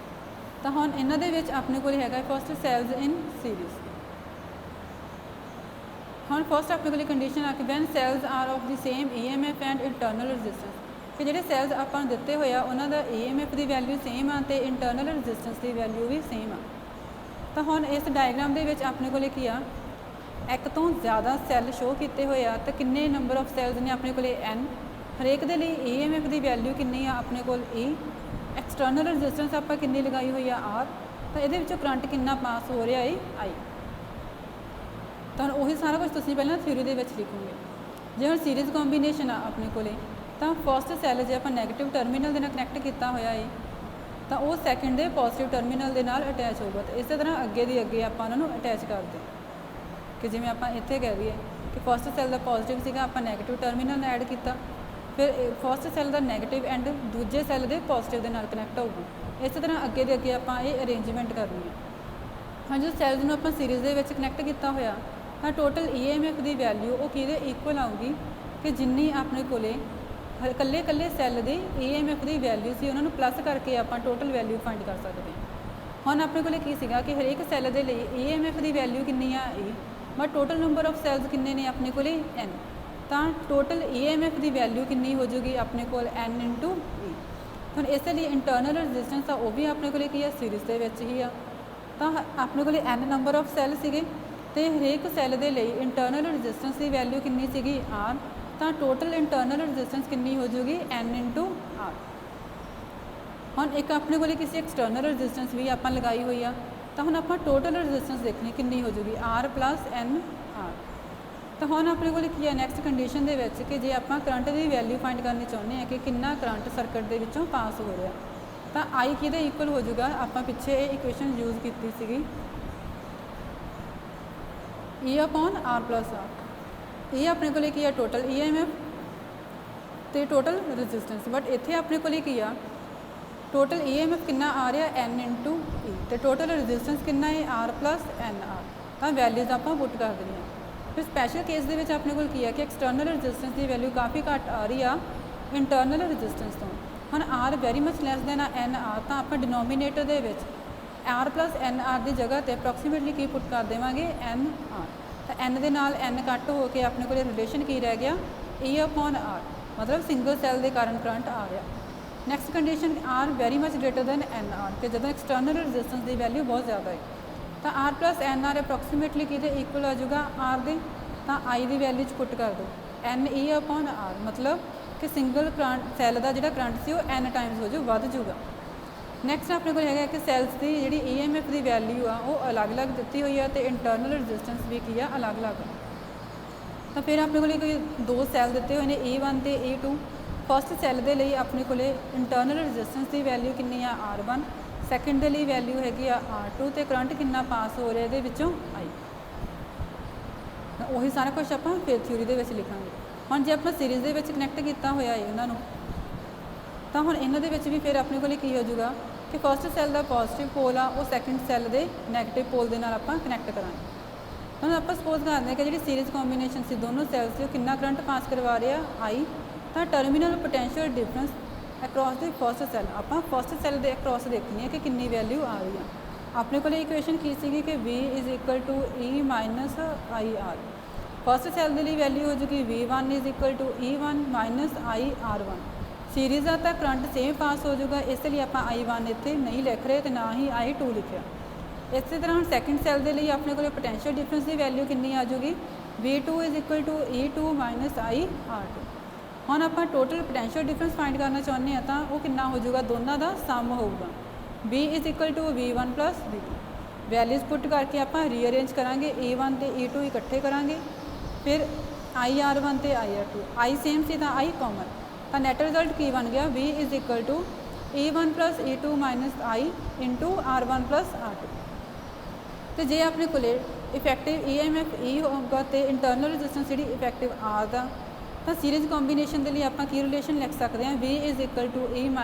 ਤਾਂ ਹੁਣ ਇਹਨਾਂ ਦੇ ਵਿੱਚ ਆਪਣੇ ਕੋਲ ਹੈਗਾ ਫਸਟ ਸੈੱਲਸ ਇਨ ਸੀਰੀਜ਼। ਹੁਣ ਫਸਟ ਆਪਣੇ ਕੋਲ ਕੰਡੀਸ਼ਨ ਆ ਕਿ when cells are of the same EMF and internal resistance, ਕਿ ਜਿਹੜੇ ਸੈੱਲਸ ਆਪਾਂ ਨੂੰ ਦਿੱਤੇ ਹੋਏ ਆ ਉਹਨਾਂ ਦਾ EMF ਦੀ ਵੈਲਿਊ ਸੇਮ ਆ ਅਤੇ ਇੰਟਰਨਲ ਰੈਜ਼ਿਸਟੈਂਸ ਦੀ ਵੈਲਿਊ ਵੀ ਸੇਮ ਆ। ਤਾਂ ਹੁਣ ਇਸ ਡਾਇਗਰਾਮ ਦੇ ਵਿੱਚ ਆਪਣੇ ਕੋਲ ਕੀ ਆ, ਇੱਕ ਤੋਂ ਜ਼ਿਆਦਾ ਸੈੱਲ ਸ਼ੋ ਕੀਤੇ ਹੋਏ ਆ ਤਾਂ ਕਿੰਨੇ ਨੰਬਰ ਆਫ ਸੈੱਲਸ ਨੇ ਆਪਣੇ ਕੋਲ N, ਹਰੇਕ ਦੇ ਲਈ EMF ਦੀ ਵੈਲਿਊ ਕਿੰਨੀ ਆ ਆਪਣੇ ਕੋਲ E, ਐਕਸਟਰਨਲ ਰੈਜ਼ਿਸਟੈਂਸ ਆਪਾਂ ਕਿੰਨੀ ਲਗਾਈ ਹੋਈ ਆ R, ਤਾਂ ਇਹਦੇ ਵਿੱਚੋਂ ਕਰੰਟ ਕਿੰਨਾ ਪਾਸ ਹੋ ਰਿਹਾ ਹੈ I। ਤਾਂ ਉਹੀ ਸਾਰਾ ਕੁਝ ਤੁਸੀਂ ਪਹਿਲਾਂ ਥਿਊਰੀ ਦੇ ਵਿੱਚ ਲਿਖੋਗੇ। ਜੇ ਹੁਣ ਸੀਰੀਜ਼ ਕੰਬੀਨੇਸ਼ਨ ਆ ਆਪਣੇ ਕੋਲੇ ਤਾਂ ਫਸਟ ਸੈੱਲ ਜੇ ਆਪਾਂ ਨੈਗੇਟਿਵ ਟਰਮੀਨਲ ਦੇ ਨਾਲ ਕਨੈਕਟ ਕੀਤਾ ਹੋਇਆ ਹੈ ਤਾਂ ਉਹ ਸੈਕਿੰਡ ਦੇ ਪੋਜ਼ਿਟਿਵ ਟਰਮੀਨਲ ਦੇ ਨਾਲ ਅਟੈਚ ਹੋਊਗਾ। ਤਾਂ ਇਸੇ ਤਰ੍ਹਾਂ ਅੱਗੇ ਦੀ ਅੱਗੇ ਆਪਾਂ ਉਹਨਾਂ ਨੂੰ ਅਟੈਚ ਕਰਦੇ ਕਿ ਜਿਵੇਂ ਆਪਾਂ ਇੱਥੇ ਕਹਿ ਦਈਏ ਕਿ ਫਸਟ ਸੈੱਲ ਦਾ ਪੋਜ਼ਿਟਿਵ ਸੀਗਾ, ਆਪਾਂ ਨੈਗੇਟਿਵ ਟਰਮੀਨਲ ਐਡ ਕੀਤਾ, ਫਿਰ first cell the negative and ਦੂਜੇ ਸੈੱਲ ਦੇ ਪੋਜ਼ਿਟਿਵ ਦੇ ਨਾਲ ਕਨੈਕਟ ਹੋਊਗਾ। ਇਸੇ ਤਰ੍ਹਾਂ ਅੱਗੇ ਦੇ ਅੱਗੇ ਆਪਾਂ ਇਹ ਅਰੇਂਜਮੈਂਟ ਕਰਨੀ ਹੈ। ਹਾਂ, ਜੋ ਸੈੱਲਸ ਨੂੰ ਆਪਾਂ ਸੀਰੀਜ਼ ਦੇ ਵਿੱਚ ਕਨੈਕਟ ਕੀਤਾ ਹੋਇਆ ਤਾਂ ਟੋਟਲ EMF ਦੀ ਵੈਲਿਊ ਉਹ ਕਿਹਦੇ ਇਕੁਅਲ ਆਊਗੀ ਕਿ ਜਿੰਨੀ ਆਪਣੇ ਕੋਲੇ ਇਕੱਲੇ ਸੈੱਲ ਦੀ EMF ਦੀ ਵੈਲਿਊ ਸੀ ਉਹਨਾਂ ਨੂੰ ਪਲੱਸ ਕਰਕੇ ਆਪਾਂ ਟੋਟਲ ਵੈਲਿਊ ਫਾਈਂਡ ਕਰ ਸਕਦੇ ਹਾਂ। ਹੁਣ ਆਪਣੇ ਕੋਲੇ ਕੀ ਸੀਗਾ ਕਿ ਹਰੇਕ ਸੈੱਲ ਦੇ ਲਈ EMF ਦੀ ਵੈਲਿਊ ਕਿੰਨੀ ਆ E, but total number of cells ਕਿੰਨੇ ਨੇ ਆਪਣੇ ਕੋਲੇ N, ਤਾਂ ਟੋਟਲ EMF ਦੀ ਵੈਲਿਊ ਕਿੰਨੀ ਹੋ ਜੂਗੀ ਆਪਣੇ ਕੋਲ N × E। ਹੁਣ ਇਸੇ ਲਈ ਇੰਟਰਨਲ ਰੈਜ਼ਿਸਟੈਂਸ ਆ ਉਹ ਵੀ ਆਪਣੇ ਕੋਲੇ ਕੀ ਆ, ਸੀਰੀਜ਼ ਦੇ ਵਿੱਚ ਹੀ ਆ। ਤਾਂ ਆਪਣੇ ਕੋਲੇ N ਨੰਬਰ ਆਫ ਸੈੱਲ ਸੀਗੇ ਤੇ ਹਰੇਕ ਸੈੱਲ ਦੇ ਲਈ ਇੰਟਰਨਲ ਰੈਜ਼ਿਸਟੈਂਸ ਦੀ ਵੈਲਿਊ ਕਿੰਨੀ ਸੀਗੀ R, ਤਾਂ ਟੋਟਲ ਇੰਟਰਨਲ ਰੈਜ਼ਿਸਟੈਂਸ ਕਿੰਨੀ ਹੋ ਜੂਗੀ N × R। ਹੁਣ ਇੱਕ ਆਪਣੇ ਕੋਲੇ ਕਿਸੇ ਐਕਸਟਰਨਲ ਰੈਜ਼ਿਸਟੈਂਸ ਵੀ ਆਪਾਂ ਲਗਾਈ ਹੋਈ ਆ, ਤਾਂ ਹੁਣ ਆਪਾਂ ਟੋਟਲ ਰੈਜ਼ਿਸਟੈਂਸ ਦੇਖਣੀ ਕਿੰਨੀ ਹੋ ਜੂਗੀ R + N R। ਤਾਂ ਹੁਣ ਆਪਣੇ ਕੋਲ ਕੀ ਹੈ ਨੈਕਸਟ ਕੰਡੀਸ਼ਨ ਦੇ ਵਿੱਚ ਕਿ ਜੇ ਆਪਾਂ ਕਰੰਟ ਦੀ ਵੈਲਿਊ ਫਾਈਂਡ ਕਰਨੀ ਚਾਹੁੰਦੇ ਹਾਂ ਕਿ ਕਿੰਨਾ ਕਰੰਟ ਸਰਕਟ ਦੇ ਵਿੱਚੋਂ ਪਾਸ ਹੋ ਰਿਹਾ, ਤਾਂ I ਕਿਹਦੇ ਇਕੁਅਲ ਹੋ ਜੂਗਾ, ਆਪਾਂ ਪਿੱਛੇ ਇਹ ਇਕੁਏਸ਼ਨ ਯੂਜ਼ ਕੀਤੀ ਸੀਗੀ E/R + R। ਇਹ ਆਪਣੇ ਕੋਲੇ ਕੀ ਆ, ਟੋਟਲ EMF ਤੇ ਟੋਟਲ ਰੈਜ਼ਿਸਟੈਂਸ, ਬਟ ਇੱਥੇ ਆਪਣੇ ਕੋਲੇ ਕੀ ਆ, ਟੋਟਲ EMF ਕਿੰਨਾ ਆ ਰਿਹਾ N × E ਤੇ ਟੋਟਲ ਰੈਜ਼ਿਸਟੈਂਸ ਕਿੰਨਾ ਹੈ R + NR। ਤਾਂ ਵੈਲਿਊਜ਼ ਆਪਾਂ ਪੁੱਟ ਕਰ ਦਿੰਦੇ ਹਾਂ। ਫਿਰ ਸਪੈਸ਼ਲ ਕੇਸ ਦੇ ਵਿੱਚ ਆਪਣੇ ਕੋਲ ਕੀ ਹੈ ਕਿ ਐਕਸਟਰਨਲ ਰੈਜ਼ਿਸਟੈਂਸ ਦੀ ਵੈਲਿਊ ਕਾਫੀ ਘੱਟ ਆ ਰਹੀ ਆ ਇੰਟਰਨਲ ਰੈਜ਼ਿਸਟੈਂਸ ਤੋਂ। ਹੁਣ R very much less than NR, ਤਾਂ ਆਪਾਂ ਡਿਨੋਮੀਨੇਟਰ ਦੇ ਵਿੱਚ R + NR ਦੀ ਜਗ੍ਹਾ ਤੇ ਅਪਰੋਕਸੀਮੇਟਲੀ ਕੀ ਪੁੱਟ ਕਰ ਦੇਵਾਂਗੇ NR। ਤਾਂ N ਦੇ ਨਾਲ N ਕੱਟ ਹੋ ਕੇ ਆਪਣੇ ਕੋਲ ਰਿਲੇਸ਼ਨ ਕੀ ਰਹਿ ਗਿਆ E/R, ਮਤਲਬ ਸਿੰਗਲ ਸੈੱਲ ਦੇ ਕਾਰਨ ਕਰੰਟ ਆ ਰਿਹਾ। Next condition R very much greater then NR, ਕਿ ਜਦੋਂ ਐਕਸਟਰਨਲ ਰੈਜ਼ਿਸਟੈਂਸ ਦੀ ਵੈਲਿਊ ਬਹੁਤ ਜ਼ਿਆਦਾ ਹੈ ਤਾਂ R + NR ਅਪਰੋਕਸੀਮੇਟਲੀ ਕਿਹਦੇ ਇਕੁਅਲ ਆ ਜਾਊਗਾ R ਦੇ, ਤਾਂ I ਦੀ ਵੈਲਿਊ 'ਚ ਪੁੱਟ ਕਰ ਦਿਓ NE/R, ਮਤਲਬ ਕਿ ਸਿੰਗਲ ਕਰੰਟ ਸੈੱਲ ਦਾ ਜਿਹੜਾ ਕਰੰਟ ਸੀ ਉਹ N ਟਾਈਮਸ ਹੋ ਜਾਊ, ਵੱਧ ਜਾਊਗਾ। ਨੈਕਸਟ ਆਪਣੇ ਕੋਲ ਹੈਗਾ ਕਿ ਸੈੱਲਸ ਦੀ ਜਿਹੜੀ EMF ਦੀ ਵੈਲਿਊ ਆ ਉਹ ਅਲੱਗ-ਅਲੱਗ ਦਿੱਤੀ ਹੋਈ ਆ ਤੇ ਇੰਟਰਨਲ ਰੈਜ਼ਿਸਟੈਂਸ ਵੀ ਕੀ ਆ, ਅਲੱਗ-ਅਲੱਗ। ਤਾਂ ਫਿਰ ਆਪਣੇ ਕੋਲ ਕੋਈ ਦੋ ਸੈੱਲ ਦਿੱਤੇ ਹੋਏ ਨੇ E1 ਤੇ E2। ਫਸਟ ਸੈੱਲ ਦੇ ਲਈ ਆਪਣੇ ਕੋਲੇ ਇੰਟਰਨਲ ਰੈਜ਼ਿਸਟੈਂਸ ਦੀ ਵੈਲਿਊ ਕਿੰਨੀ ਆ R1, ਸੈਕਿੰਡ ਦੇ ਲਈ ਵੈਲਿਊ ਹੈਗੀ ਆ R2 ਤੇ ਕਰੰਟ ਕਿੰਨਾ ਪਾਸ ਹੋ ਰਿਹਾ ਇਹਦੇ ਵਿੱਚੋਂ I। ਉਹੀ ਸਾਰਾ ਕੁਝ ਆਪਾਂ ਫਿਰ ਥਿਊਰੀ ਦੇ ਵਿੱਚ ਲਿਖਾਂਗੇ। ਹੁਣ ਜੇ ਆਪਾਂ ਸੀਰੀਜ਼ ਦੇ ਵਿੱਚ ਕਨੈਕਟ ਕੀਤਾ ਹੋਇਆ ਹੈ ਉਹਨਾਂ ਨੂੰ, ਤਾਂ ਹੁਣ ਇਹਨਾਂ ਦੇ ਵਿੱਚ ਵੀ ਫਿਰ ਆਪਣੇ ਕੋਲ ਕੀ ਹੋ ਜਾਊਗਾ ਕਿ ਫਸਟ ਸੈੱਲ ਦਾ ਪੋਜ਼ਿਟਿਵ ਪੋਲ ਆ ਉਹ ਸੈਕਿੰਡ ਸੈੱਲ ਦੇ ਨੈਗੇਟਿਵ ਪੋਲ ਦੇ ਨਾਲ ਆਪਾਂ ਕਨੈਕਟ ਕਰਾਂਗੇ। ਹੁਣ ਆਪਾਂ ਸਪੋਜ਼ ਕਰਦੇ ਹਾਂ ਕਿ ਜਿਹੜੀ ਸੀਰੀਜ਼ ਕੰਬੀਨੇਸ਼ਨ ਸੀ ਦੋਨੋਂ ਸੈੱਲਸ ਦੀ ਉਹ ਕਿੰਨਾ ਕਰੰਟ ਪਾਸ ਕਰਵਾ ਰਿਹਾ I, ਤਾਂ ਟਰਮੀਨਲ ਪੋਟੈਂਸ਼ੀਅਲ ਡਿਫਰੈਂਸ ਅਕ੍ਰੋਸ ਦੀ ਫਸਟ ਸੈੱਲ, ਆਪਾਂ ਫਸਟ ਸੈੱਲ ਦੇ ਅਕ੍ਰੋਸ ਦੇਖਣੀ ਹੈ ਕਿ ਕਿੰਨੀ ਵੈਲਿਊ ਆ ਰਹੀ ਆ। ਆਪਣੇ ਕੋਲ ਇਕੁਏਸ਼ਨ ਕੀ ਸੀਗੀ ਕਿ V = E - IR। First cell ਦੇ ਲਈ ਵੈਲਿਊ ਹੋ ਜੂਗੀ V1 = E1 - IR1। ਸੀਰੀਜ਼ ਆ ਤਾਂ ਕਰੰਟ ਸੇਮ ਪਾਸ ਹੋ ਜਾਊਗਾ, ਇਸ ਲਈ ਆਪਾਂ I1 ਇੱਥੇ ਨਹੀਂ ਲਿਖ ਰਹੇ ਤੇ ਨਾ ਹੀ I2 ਲਿਖਿਆ। ਇਸੇ ਤਰ੍ਹਾਂ ਹੁਣ ਸੈਕਿੰਡ ਸੈੱਲ ਦੇ ਲਈ ਆਪਣੇ ਕੋਲ ਪੋਟੈਂਸ਼ੀਅਲ ਡਿਫਰੈਂਸ ਦੀ ਵੈਲਿਊ ਕਿੰਨੀ ਆ ਜਾਊਗੀ V2 = E2 - IR2। ਹੁਣ ਆਪਾਂ ਟੋਟਲ ਪੋਟੈਂਸ਼ੀਅਲ ਡਿਫਰੈਂਸ ਫਾਈਂਡ ਕਰਨਾ ਚਾਹੁੰਦੇ ਹਾਂ ਤਾਂ ਉਹ ਕਿੰਨਾ ਹੋ ਜਾਊਗਾ, ਦੋਨਾਂ ਦਾ ਸਮ ਹੋਊਗਾ V = V1 + V2। ਵੈਲਿਊਜ਼ ਪੁੱਟ ਕਰਕੇ ਆਪਾਂ ਰੀਅਰੇਂਜ ਕਰਾਂਗੇ, E1 ਤੇ E2 ਇਕੱਠੇ ਕਰਾਂਗੇ, ਫਿਰ IR1 ਤੇ IR2, I ਸੇਮ ਸੀ ਤਾਂ I ਕਾਮਨ, ਤਾਂ ਨੈਟ ਰਿਜ਼ਲਟ ਕੀ ਬਣ ਗਿਆ V = E1 + E2 - I × R1 + R2। ਤੇ ਜੇ ਆਪਣੇ ਕੋਲੇ ਇਫੈਕਟਿਵ EMF E ਹੋਊਗਾ ਤੇ ਇੰਟਰਨਲ ਰੈਜ਼ਿਸਟੈਂਸ ਜਿਹੜੀ ਇਫੈਕਟਿਵ R ਦਾ, ਤਾਂ ਸੀਰੀਜ਼ ਕੰਬੀਨੇਸ਼ਨ ਦੇ ਲਈ ਆਪਾਂ ਕੀ ਰਿਲੇਸ਼ਨ ਲਿਖ ਸਕਦੇ ਹਾਂ V = E -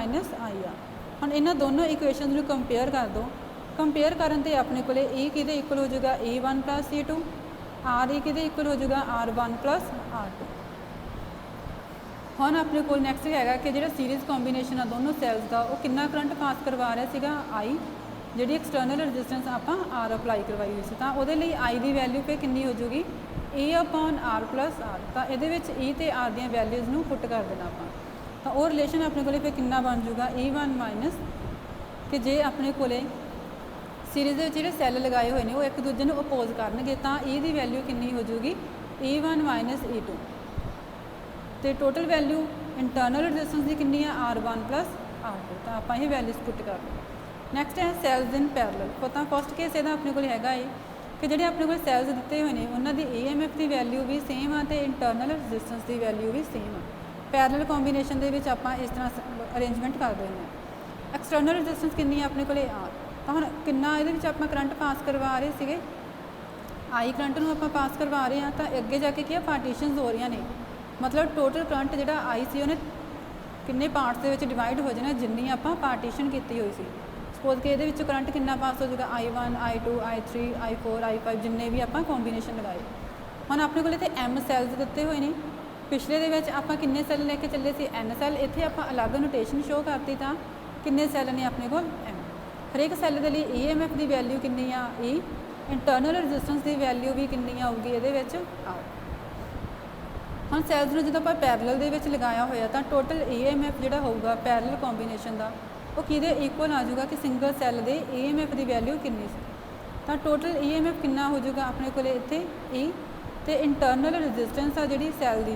IR। ਹੁਣ ਇਹਨਾਂ ਦੋਨੋਂ ਇਕੁਏਸ਼ਨਸ ਨੂੰ ਕੰਪੇਅਰ ਕਰ ਦਿਓ। ਕੰਪੇਅਰ ਕਰਨ ਤੇ ਆਪਣੇ ਕੋਲੇ E ਕਿਹਦੇ ਇਕੁਅਲ ਹੋ ਜਾਊਗਾ E1 + E2, R ਕਿਹਦੇ ਇਕੁਅਲ ਹੋ ਜਾਊਗਾ R1 + R2। ਹੁਣ ਆਪਣੇ ਕੋਲ ਨੈਕਸਟ ਹੈਗਾ ਕਿ ਜਿਹੜਾ ਸੀਰੀਜ਼ ਕੰਬੀਨੇਸ਼ਨ ਆ ਦੋਨੋਂ ਸੈਲਸ ਦਾ ਉਹ ਕਿੰਨਾ ਕਰੰਟ ਪਾਸ ਕਰਵਾ ਰਿਹਾ ਸੀਗਾ I, ਜਿਹੜੀ ਐਕਸਟਰਨਲ ਰੈਜ਼ਿਸਟੈਂਸ ਆਪਾਂ R ਅਪਲਾਈ ਕਰਵਾਈ ਹੋਈ ਸੀ, ਤਾਂ ਉਹਦੇ ਲਈ I ਦੀ ਵੈਲਿਊ ਫਿਰ ਕਿੰਨੀ ਹੋ ਜਾਊਗੀ E/R + R। ਤਾਂ ਇਹਦੇ ਵਿੱਚ E ਤੇ R ਦੀਆਂ ਵੈਲਿਊਜ਼ ਨੂੰ ਪੁੱਟ ਕਰ ਦੇਣਾ ਆਪਾਂ, ਤਾਂ ਉਹ ਰਿਲੇਸ਼ਨ ਆਪਣੇ ਕੋਲੇ ਫਿਰ ਕਿੰਨਾ ਬਣ ਜਾਊਗਾ E1 - ਕਿ ਜੇ ਆਪਣੇ ਕੋਲੇ ਸੀਰੀਜ਼ ਦੇ ਵਿੱਚ ਜਿਹੜੇ ਸੈੱਲ ਲਗਾਏ ਹੋਏ ਨੇ ਉਹ ਇੱਕ ਦੂਜੇ ਨੂੰ ਅਪੋਜ਼ ਕਰਨਗੇ ਤਾਂ E ਦੀ ਵੈਲਿਊ ਕਿੰਨੀ ਹੋ ਜਾਊਗੀ E1 - E2, ਤੇ ਟੋਟਲ ਵੈਲਿਊ ਇੰਟਰਨਲ ਰੈਜ਼ਿਸਟੈਂਸ ਦੀ ਕਿੰਨੀ ਆ R1 + R2। ਤਾਂ ਆਪਾਂ ਇਹ ਵੈਲਿਊਜ਼ ਪੁੱਟ ਕਰ ਲਓ। ਨੈਕਸਟ ਹੈ ਸੈਲਸ ਇਨ ਪੈਰਲਲ। ਤਾਂ ਫਸਟ ਕੇਸ ਇਹਦਾ ਆਪਣੇ ਕੋਲ ਹੈਗਾ ਹੈ ਕਿ ਜਿਹੜੇ ਆਪਣੇ ਕੋਲ ਸੈਲਸ ਦਿੱਤੇ ਹੋਏ ਨੇ ਉਹਨਾਂ ਦੀ EMF ਦੀ ਵੈਲਿਊ ਵੀ ਸੇਮ ਆ ਤੇ ਇੰਟਰਨਲ ਰੈਜ਼ਿਸਟੈਂਸ ਦੀ ਵੈਲਿਊ ਵੀ ਸੇਮ ਆ। ਪੈਰਲਲ ਕੰਬੀਨੇਸ਼ਨ ਦੇ ਵਿੱਚ ਆਪਾਂ ਇਸ ਤਰ੍ਹਾਂ ਅਰੇਂਜਮੈਂਟ ਕਰ ਦਿੰਦੇ ਹਾਂ। ਐਕਸਟਰਨਲ ਰੈਜ਼ਿਸਟੈਂਸ ਕਿੰਨੀ ਆ ਆਪਣੇ ਕੋਲੇ R, ਤਾਂ ਹੁਣ ਕਿੰਨਾ ਇਹਦੇ ਵਿੱਚ ਆਪਾਂ ਕਰੰਟ ਪਾਸ ਕਰਵਾ ਰਹੇ ਸੀਗੇ I ਕਰੰਟ ਨੂੰ ਆਪਾਂ ਪਾਸ ਕਰਵਾ ਰਹੇ ਹਾਂ, ਤਾਂ ਅੱਗੇ ਜਾ ਕੇ ਕੀ ਆ ਪਾਰਟੀਸ਼ਨਸ ਹੋ ਰਹੀਆਂ ਨੇ, ਮਤਲਬ ਟੋਟਲ ਕਰੰਟ ਜਿਹੜਾ I ਸੀ ਉਹਨੇ ਕਿੰਨੇ ਪਾਰਟਸ ਦੇ ਵਿੱਚ ਡਿਵਾਈਡ ਹੋ ਜਾਣਾ ਜਿੰਨੀ ਆਪਾਂ ਪਾਰਟੀਸ਼ਨ ਕੀਤੀ ਹੋਈ ਸੀ। ਸਪੋਜ਼ ਕਿ ਇਹਦੇ ਵਿੱਚੋਂ ਕਰੰਟ ਕਿੰਨਾ ਪਾਸ ਹੋ ਜਾਊਗਾ I1 I2 I3 I4 I5 ਜਿੰਨੇ ਵੀ ਆਪਾਂ ਕੰਬੀਨੇਸ਼ਨ ਲਗਾਏ। ਹੁਣ ਆਪਣੇ ਕੋਲ ਇੱਥੇ M ਸੈਲਸ ਦਿੱਤੇ ਹੋਏ ਨੇ, ਪਿਛਲੇ ਦੇ ਵਿੱਚ ਆਪਾਂ ਕਿੰਨੇ ਸੈੱਲ ਲੈ ਕੇ ਚੱਲੇ ਸੀ N ਸੈੱਲ, ਇੱਥੇ ਆਪਾਂ ਅਲੱਗ ਨੋਟੇਸ਼ਨ ਸ਼ੋ ਕਰਤੀ ਤਾਂ ਕਿੰਨੇ ਸੈੱਲ ਨੇ ਆਪਣੇ ਕੋਲ M। ਹਰੇਕ ਸੈੱਲ ਦੇ ਲਈ EMF ਦੀ ਵੈਲਿਊ ਕਿੰਨੀ ਆ E, ਇੰਟਰਨਲ ਰੈਜ਼ਿਸਟੈਂਸ ਦੀ ਵੈਲਿਊ ਵੀ ਕਿੰਨੀ ਆਊਗੀ ਇਹਦੇ ਵਿੱਚ R। ਹੁਣ ਸੈਲਸ ਨੂੰ ਜਦੋਂ ਆਪਾਂ ਪੈਰਲਲ ਦੇ ਵਿੱਚ ਲਗਾਇਆ ਹੋਇਆ ਤਾਂ ਟੋਟਲ EMF ਜਿਹੜਾ ਹੋਊਗਾ ਪੈਰਲਲ ਕੰਬੀਨੇਸ਼ਨ ਦਾ ਉਹ ਕਿਹਦੇ ਇਕੁਅਲ ਆ ਜਾਊਗਾ ਕਿ ਸਿੰਗਲ ਸੈੱਲ ਦੇ EMF ਦੀ ਵੈਲਿਊ ਕਿੰਨੀ ਸੀ। ਤਾਂ ਟੋਟਲ EMF ਕਿੰਨਾ ਹੋ ਜਾਊਗਾ ਆਪਣੇ ਕੋਲੇ ਇੱਥੇ E, ਤੇ ਇੰਟਰਨਲ ਰੈਜ਼ਿਸਟੈਂਸ ਆ ਜਿਹੜੀ ਸੈੱਲ ਦੀ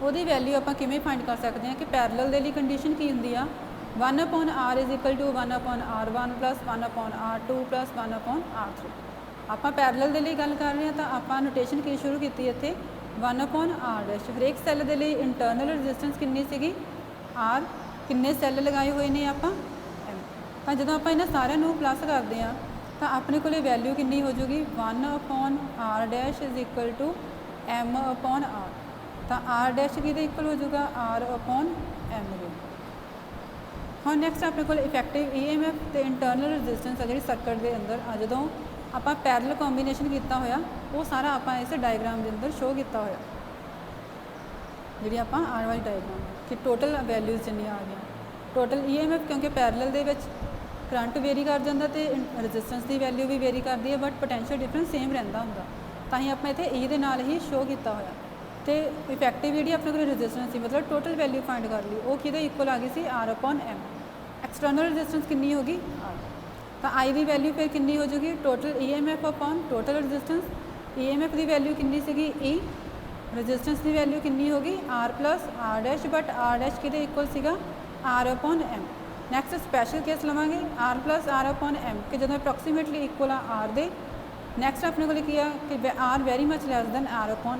ਉਹਦੀ ਵੈਲਿਊ ਆਪਾਂ ਕਿਵੇਂ ਫਾਈਂਡ ਕਰ ਸਕਦੇ ਹਾਂ ਕਿ ਪੈਰਲਲ ਦੇ ਲਈ ਕੰਡੀਸ਼ਨ ਕੀ ਹੁੰਦੀ ਆ 1/R = 1/R1 + 1/R2 + 1/R3। ਆਪਾਂ ਪੈਰਲਲ ਦੇ ਲਈ ਗੱਲ ਕਰ ਰਹੇ ਹਾਂ ਤਾਂ ਆਪਾਂ ਨੋਟੇਸ਼ਨ ਕੀ ਸ਼ੁਰੂ ਕੀਤੀ ਇੱਥੇ 1/R'। ਹਰੇਕ ਸੈੱਲ ਦੇ ਲਈ ਇੰਟਰਨਲ ਰੈਜ਼ਿਸਟੈਂਸ ਕਿੰਨੀ ਸੀਗੀ R, ਕਿੰਨੇ ਸੈੱਲ ਲਗਾਏ ਹੋਏ ਨੇ ਆਪਾਂ M। ਤਾਂ ਜਦੋਂ ਆਪਾਂ ਇਹਨਾਂ ਸਾਰਿਆਂ ਨੂੰ ਪਲੱਸ ਕਰਦੇ ਹਾਂ ਤਾਂ ਆਪਣੇ ਕੋਲੇ ਵੈਲਿਊ ਕਿੰਨੀ ਹੋ ਜਾਊਗੀ 1/R' = M/R। ਤਾਂ R' ਕਿਹਦੇ ਇਕੁਅਲ ਹੋ ਜਾਊਗਾ R/M ਦੇ। ਹੁਣ ਨੈਕਸਟ ਆਪਣੇ ਕੋਲ ਇਫੈਕਟਿਵ EMF ਤੇ ਇੰਟਰਨਲ ਰੈਜ਼ਿਸਟੈਂਸ ਆ ਜਿਹੜੀ ਸਰਕਟ ਦੇ ਅੰਦਰ ਆ ਜਦੋਂ ਆਪਾਂ ਪੈਰਲਲ ਕੰਬੀਨੇਸ਼ਨ ਕੀਤਾ ਹੋਇਆ ਉਹ ਸਾਰਾ ਆਪਾਂ ਇਸ ਡਾਇਗਰਾਮ ਦੇ ਅੰਦਰ ਸ਼ੋ ਕੀਤਾ ਹੋਇਆ, ਜਿਹੜੀ ਆਪਾਂ ਆਉਣ ਵਾਲੀ ਡਾਇਗਰਾਮ ਕਿ ਟੋਟਲ ਵੈਲਿਊਜ਼ ਜਿੰਨੀਆਂ ਆ ਗਈਆਂ। ਟੋਟਲ EMF ਕਿਉਂਕਿ ਪੈਰਲਲ ਦੇ ਵਿੱਚ ਕਰੰਟ ਵੇਰੀ ਕਰ ਜਾਂਦਾ ਤੇ ਰੈਜ਼ਿਸਟੈਂਸ ਦੀ ਵੈਲਿਊ ਵੀ ਵੇਰੀ ਕਰਦੀ ਹੈ, ਬਟ ਪੋਟੈਂਸ਼ੀਅਲ ਡਿਫਰੈਂਸ ਸੇਮ ਰਹਿੰਦਾ ਹੁੰਦਾ, ਤਾਂ ਹੀ ਆਪਾਂ ਇੱਥੇ E ਦੇ ਨਾਲ ਹੀ ਸ਼ੋ ਕੀਤਾ ਹੋਇਆ। ਤੇ ਇਫੈਕਟਿਵ ਜਿਹੜੀ ਆਪਣੇ ਕੋਲ ਰੈਜ਼ਿਸਟੈਂਸ ਸੀ ਮਤਲਬ ਟੋਟਲ ਵੈਲਿਊ ਫਾਈਂਡ ਕਰ ਲਈ, ਉਹ ਕਿਹਦੇ ਇਕੁਅਲ ਆ ਗਈ ਸੀ R/M। ਐਕਸਟਰਨਲ ਰੈਜ਼ਿਸਟੈਂਸ ਕਿੰਨੀ ਹੋ ਗਈ R, ਤਾਂ I ਦੀ ਵੈਲਿਊ ਫਿਰ ਕਿੰਨੀ ਹੋ ਜਾਊਗੀ total EMF upon total resistance. EMF ਦੀ ਵੈਲਿਊ ਕਿੰਨੀ ਸੀਗੀ E, ਰੈਜ਼ਿਸਟੈਂਸ ਦੀ ਵੈਲਿਊ ਕਿੰਨੀ ਹੋ ਗਈ R + R', ਬਟ R' ਕਿਹਦੇ ਇਕੁਅਲ ਸੀਗਾ R/M। ਨੈਕਸਟ ਸਪੈਸ਼ਲ ਕੇਸ ਲਵਾਂਗੇ R + R/M ਕਿ ਜਦੋਂ ਅਪਰੋਕਸੀਮੇਟਲੀ ਇਕੁਅਲ ਆ R ਦੇ। ਨੈਕਸਟ ਆਪਣੇ ਕੋਲ ਕੀ ਆ ਕਿ R very much less than R/M,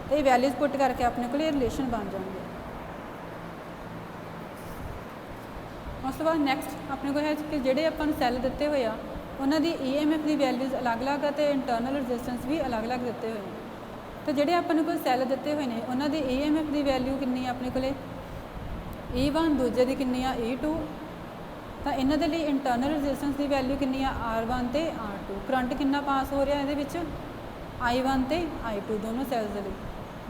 ਤੇ ਇਹ ਵੈਲਿਊਜ਼ ਪੁੱਟ ਕਰਕੇ ਆਪਣੇ ਕੋਲ ਇਹ ਰਿਲੇਸ਼ਨ ਬਣ ਜਾਣਗੇ। ਉਸ ਤੋਂ ਬਾਅਦ ਨੈਕਸਟ ਆਪਣੇ ਕੋਲ ਹੈ ਕਿ ਜਿਹੜੇ ਆਪਾਂ ਨੂੰ ਸੈੱਲ ਦਿੱਤੇ ਹੋਏ ਆ ਉਹਨਾਂ ਦੀ EMF ਦੀ ਵੈਲਿਊਜ਼ ਅਲੱਗ-ਅਲੱਗ ਆ ਤੇ ਇੰਟਰਨਲ ਰੈਜ਼ਿਸਟੈਂਸ ਵੀ ਅਲੱਗ-ਅਲੱਗ ਦਿੱਤੇ ਹੋਏ ਨੇ। ਤੇ ਜਿਹੜੇ ਆਪਾਂ ਨੂੰ ਕੋਈ ਸੈੱਲ ਦਿੱਤੇ ਹੋਏ ਨੇ ਉਹਨਾਂ ਦੀ EMF ਦੀ ਵੈਲਿਊ ਕਿੰਨੀ ਆ ਆਪਣੇ ਕੋਲੇ E1, ਦੂਜੇ ਦੀ ਕਿੰਨੀ ਆ E2। ਤਾਂ ਇਹਨਾਂ ਦੇ ਲਈ ਇੰਟਰਨਲ ਰੈਜ਼ਿਸਟੈਂਸ ਦੀ ਵੈਲਿਊ ਕਿੰਨੀ ਆ R1 ਤੇ R2। ਕਰੰਟ ਕਿੰਨਾ ਪਾਸ ਹੋ ਰਿਹਾ ਇਹਦੇ ਵਿੱਚ I1 ਤੇ I2 ਦੋਨੋਂ ਸੈੱਲਸ ਦੇ ਲਈ।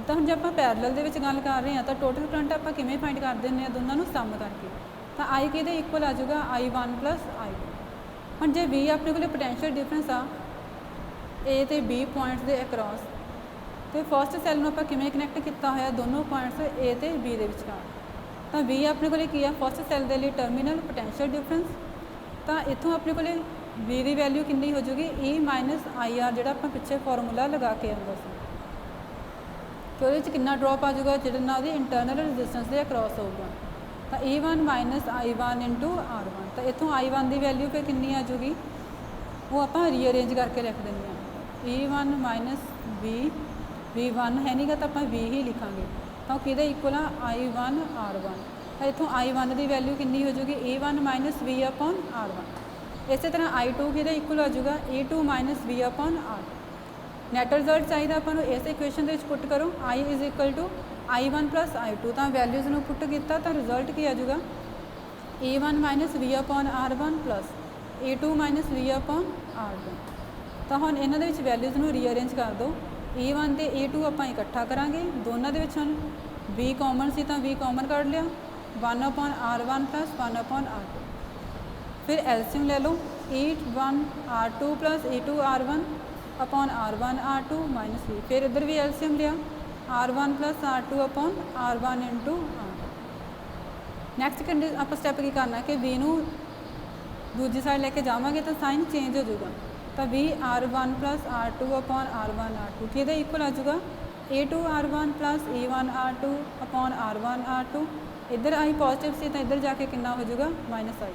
ਤਾਂ ਹੁਣ ਜੇ ਆਪਾਂ ਪੈਰਲਲ ਦੇ ਵਿੱਚ ਗੱਲ ਕਰ ਰਹੇ ਹਾਂ ਤਾਂ ਟੋਟਲ ਕਰੰਟ ਆਪਾਂ ਕਿਵੇਂ ਫਾਈਂਡ ਕਰ ਦਿੰਦੇ ਹਾਂ ਦੋਨਾਂ ਨੂੰ ਸਮ ਕਰਕੇ, ਤਾਂ I ਕਿਹਦੇ ਇਕੁਅਲ ਆ ਜਾਊਗਾ I1 + I2। ਹੁਣ ਜੇ V ਆਪਣੇ ਕੋਲ ਪੋਟੈਂਸ਼ੀਅਲ ਡਿਫਰੈਂਸ ਆ A ਤੇ B ਪੁਆਇੰਟਸ ਦੇ ਅਕ੍ਰੋਸ, ਤੇ ਫਸਟ ਸੈੱਲ ਨੂੰ ਆਪਾਂ ਕਿਵੇਂ ਕਨੈਕਟ ਕੀਤਾ ਹੋਇਆ ਦੋਨੋਂ ਪੁਆਇੰਟਸ A ਤੇ B ਦੇ ਵਿਚਕਾਰ, ਤਾਂ V ਆਪਣੇ ਕੋਲ ਕੀ ਆ ਫਸਟ ਸੈੱਲ ਦੇ ਲਈ ਟਰਮੀਨਲ ਪੋਟੈਂਸ਼ੀਅਲ ਡਿਫਰੈਂਸ। ਤਾਂ ਇੱਥੋਂ ਆਪਣੇ ਕੋਲ V ਦੀ ਵੈਲਿਊ ਕਿੰਨੀ ਹੋ ਜਾਊਗੀ E - IR, ਜਿਹੜਾ ਆਪਾਂ ਪਿੱਛੇ ਫਾਰਮੂਲਾ ਲਗਾ ਕੇ ਆਉਂਦਾ ਸੀ ਕਿ ਉਹਦੇ ਵਿੱਚ ਕਿੰਨਾ ਡ੍ਰੌਪ ਆ ਜਾਊਗਾ ਜਿਹਦੇ ਨਾਲ ਉਹਦੀ ਇੰਟਰਨਲ ਰੈਜ਼ਿਸਟੈਂਸ ਦੇ ਅਕ੍ਰੋਸ ਹੋਊਗਾ। ਤਾਂ E1 - I1 × R1। ਤਾਂ ਇੱਥੋਂ I1 ਦੀ ਵੈਲਿਊ ਫਿਰ ਕਿੰਨੀ ਆ ਜਾਊਗੀ ਉਹ ਆਪਾਂ ਰੀਅਰੇਂਜ ਕਰਕੇ ਲਿਖ ਦਿੰਦੇ ਹਾਂ E1 - V1 ਹੈ ਨਹੀਂਗਾ ਤਾਂ ਆਪਾਂ V ਹੀ ਲਿਖਾਂਗੇ, ਤਾਂ ਉਹ ਕਿਹਦੇ ਇਕੁਅਲ ਆ I1 R1। ਤਾਂ ਇੱਥੋਂ I1 ਦੀ ਵੈਲਿਊ ਕਿੰਨੀ ਹੋ ਜਾਊਗੀ E1 - V/R1। ਇਸੇ ਤਰ੍ਹਾਂ I2 ਕਿਹਦੇ ਇਕੁਅਲ ਆ ਜਾਊਗਾ E2 - V/R। ਨੈਟ ਰਿਜ਼ਲਟ ਚਾਹੀਦਾ ਆਪਾਂ ਨੂੰ ਇਸ ਇਕੁਏਸ਼ਨ ਦੇ ਵਿੱਚ ਪੁੱਟ ਕਰੋ I = I1 + I2। ਤਾਂ ਵੈਲਿਊਜ਼ ਨੂੰ ਪੁੱਟ ਕੀਤਾ ਤਾਂ ਰਿਜ਼ਲਟ ਕੀ ਆ ਜਾਊਗਾ A1 minus V upon R1 plus A2 minus V upon R2। तो हुण इन्हां दे विच वैल्यूज़ नूं रीअरेंज कर दो। A1 ते A2 आपां इकट्ठा करांगे, दोनों दे विच हुण V कॉमन सी तां V कॉमन कढ लिया, 1 upon R1 plus 1 upon R2। फिर एलसीएम ले लो, A1 R2 plus A2 R1 upon R1 R2 minus V। फिर इधर भी एलसीएम लिया, R1 plus R2 upon R1 into R। Next आप स्टैप की करना कि V नूं दूजी साइड लैके जावांगे तो साइन चेंज हो जाएगा, तो V R1 plus R2 upon R1 R2 कि इक्वल आ जाऊगा A2 R1 plus A1 R2 upon R1 R2। इधर आई पॉजिटिव सी तो इधर जाके कितना हो जाएगा माइनस आई।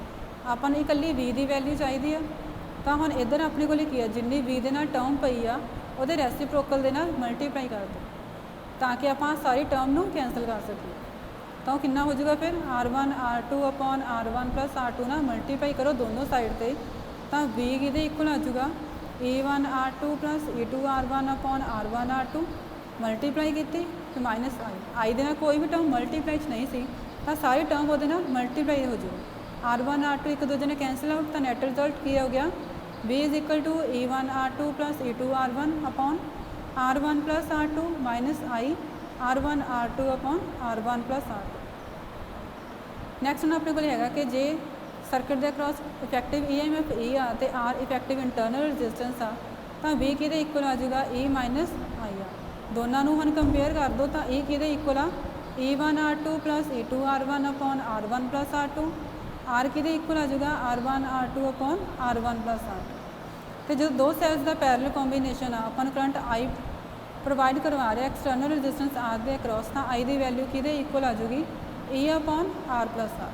आपां नूं इकल्ली V की वैल्यू चाहिए है, तो हुण इधर अपने को की है जिन्नी V दे नाल टर्म पई आ उहदे रेसिप्रोकल दे नाल मल्टीप्लाई कर दो ताकि आपां सारी टर्म नूं कैंसल कर सकीए। तो कितना हो जाएगा फिर R1 R2 upon R1 plus R2 ना मल्टीप्लाई करो दोनों साइड से, तो V कि इक्वल आ जाऊगा A1 R2 plus A2 R1 upon R1 R2 multiply की तो माइनस आई दे नाल कोई भी टर्म मल्टीप्लाई नहीं सी तो सारी टर्म वो मल्टीप्लाई हो जाए। R1 R2 एक दूजे ने कैंसल आउट, तो नैट रिजल्ट की हो गया V is equal to A1 R2 plus A2 R1 upon R1 plus R2 minus I R1 R2 upon R1 plus R2। Next हम अपने को है कि जे सर्किट के अक्रॉस इफेक्टिव EMF E आ तो R इफेक्टिव इंटरनल रजिस्टेंस आ तो V कि इक्वल आ जाएगा E माइनस आई आ। दोनों हम कंपेयर कर दो तो E कि इक्वल आ A1 R2 plus A2 R1 upon R1 plus R2। R कि इक्वल आ जाएगा R1 R2 upon R1 plus R2। तो जो दो सैल्स का पैरेलल कॉम्बीनेशन आ अपन करंट I प्रोवाइड करवा रहे एक्सटर्नल रजिस्टेंस R के अक्रॉस, तो I की वैल्यू कि इक्वल आ जाएगी E upon R plus R।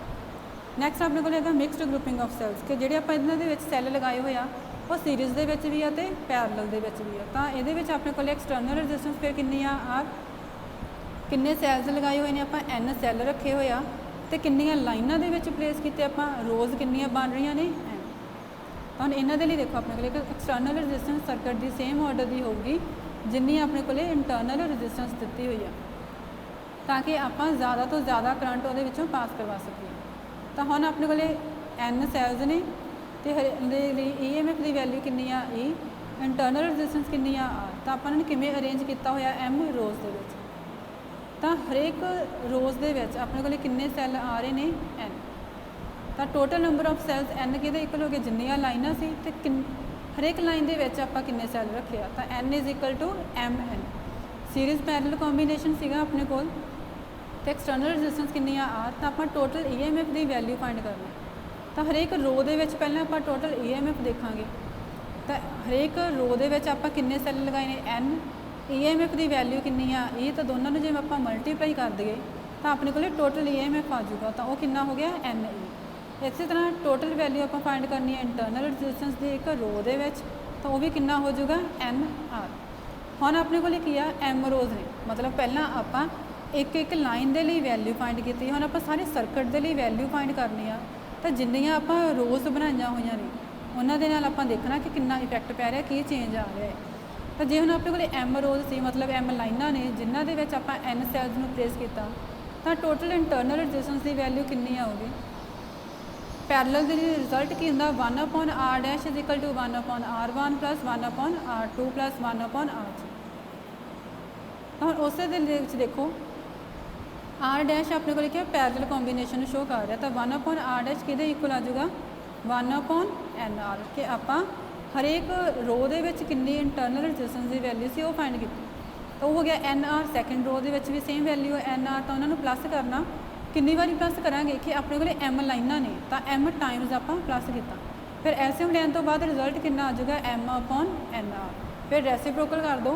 Next अपने को है मिक्सड ग्रुपिंग ऑफ सैल्स कि जोड़े आप इन्होंने सैल लगाए हुए वो सीरीज़ के भी है तो पैरेलल के भी है। तो ये अपने को एक्सटर्नल रजिस्टेंस फिर कितनी आ R, किन्ने सैल्स लगाए हुए हैं आप N सैल रखे हुए आ, तो किन्नियाँ लाइनों के प्लेस किए आप रोज़ किन्नियाँ बन रही ने N। तो हम इन्हों के लिए देखो अपने को एक्सटर्नल रजिस्टेंस सर्किट की सेम ऑर्डर की होगी जिन्नी अपने को इंटरनल रजिस्टेंस दी हुई है, ताकि आप ज़्यादा तो ज़्यादा करंट वो पास करवा सकीए। तो हम अपने को N सैल्स ने तो EMF की वैल्यू कितनी आ E, इंटरनल रजिस्टेंस कितनी आ R। तो आपने किमें अरेंज किया होया M रोज़ के, तो हरेक रोज़ के अपने को किन्ने सैल आ रहे हैं N। तो total number of cells N कि इक्वल हो गए जिन्नियाँ लाइनां सी तो हरेक लाइन के आप किन्ने सैल रखे आ, तो N is equal to MN। Series parallel combination सीगा अपने को, तो एक्सटर्नल रजिस्टेंस कितनी आ R। तो आप टोटल EMF की वैल्यू फाइंड करना, तो हरेक रो के पहले आप टोटल EMF देखा, तो हरेक रो के आप किन्ने सैल लगाए हैं N, EMF की वैल्यू कितनी आ E, तो दोनों जो आप मल्टीप्लाई कर दिए तो अपने को टोटल EMF आ जाऊगा, तो वह कितना हो गया NE। इस तरह टोटल वैल्यू आप फाइंड करनी है इंटरनल रजिस्टेंस की एक रो के, तो वह भी कितना हो जाऊगा NR। हम अपने को किया M रोज़ ने, मतलब पहला आप एक लाइन के लिए वैल्यू फाइंड की, हम आप सारे सर्किट के लिए वैल्यू फाइंड करनी आ, तो जिन्नियाँ आप रोज़ बनाई हुई ने उन्होंने आप देखना कि कितना इफेक्ट पै रहा, की चेंज आ रहा है। तो जे हम अपने को M रोज़ से मतलब M लाइनां ने जिन्हों के आप N सैल्स में प्लेस किया, तो टोटल इंटरनल रजिस्टेंस की वैल्यू कितनी आऊगी। पैरेलल के लिए रिजल्ट की होंगे 1 upon R dash is equal to 1 upon R1 plus 1 upon R2 plus 1 upon R3। तो हम उस देखो R डैश अपने को लिखा पैरेलल कॉम्बीनेशन शो कर रहा, तो 1 अपॉन R डैश कि इक्वल आ जाऊगा 1 अपॉन NR कि आप हरेक रो के कितनी इंटरनल रजिस्टेंस की वैल्यू से वो फाइंड की, तो हो गया NR। सैकेंड रो के भी सेम वैल्यू है NR, तो उन्होंने प्लस करना कितनी बारी प्लस करांगे कि अपने को M लाइनां ने, तो M टाइम्स आप प्लस किया, फिर एलसीएम लैन तो बाद रिजल्ट कितना आ जाएगा M अपॉन NR। फिर रेसिप्रोकल कर दो,